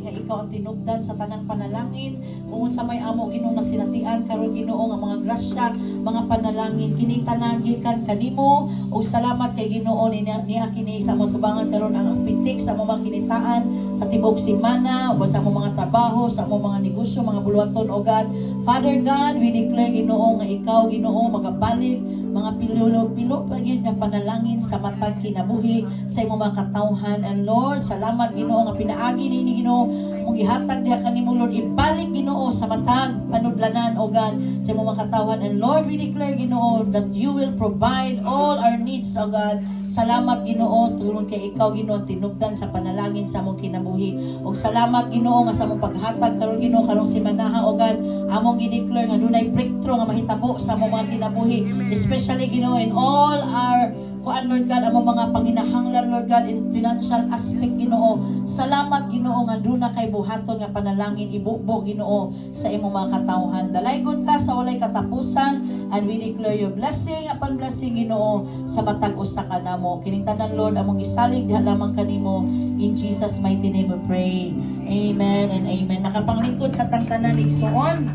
nga ikaw ang tinubdan sa tanang panalangin. Kung sa may amo Ginoo nasinatian karon Ginoo nga mga grasya, mga panalangin kini tanan gikan kanimo. Og salamat kay Ginoo niya kini sa mo tubangan karon ang pitik sa mo mga kinitaan sa tibok semana, ug sa mo mga trabaho, sa mo mga negosyo, mga buluhaton o God. Father God, we declare Ginoo nga ikaw Ginoo magabalik mga pilo pa gyud nga panalangin sa matag kinabuhi sa imong mga katawhan. And Lord, salamat Ginoo nga pinaagi ni Ginoo mong gihatag diha kanimo Lord, ibalik Ginoo sa matag panudlanan o God sa imong mga katawhan. And Lord, we declare Ginoo that you will provide all our needs o God. Salamat Ginoo tungod kay ikaw Ginoo tinubdan sa panalangin sa among kinabuhi. Og salamat Ginoo nga sa among paghatag karon Ginoo karong semana o God, among gi-declare nga dunay breakthrough nga mahitabo sa among mga kinabuhi, especially Ginoo in all our kuan Lord God, among mga panginahanglan Lord God in financial aspect Ginoo. Salamat Ginoo nga duna kay buhaton nga panalangin ibubo Ginoo sa imong mga katawhan. Dalaygon ka sa walay katapusan, and we declare your blessing upon blessing Ginoo sa matag usa ka namo. Kining tanan Lord among isalig diha lamang kanimo, in Jesus mighty name we pray. Amen and amen. Nakapanglingkod sa tanan igsoon.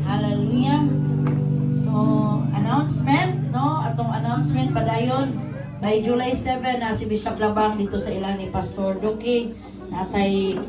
Hallelujah. So, announcement, no? Atong announcement padayon by July 7 na si Bishop Labang dito sa ilang ni Pastor Duki natay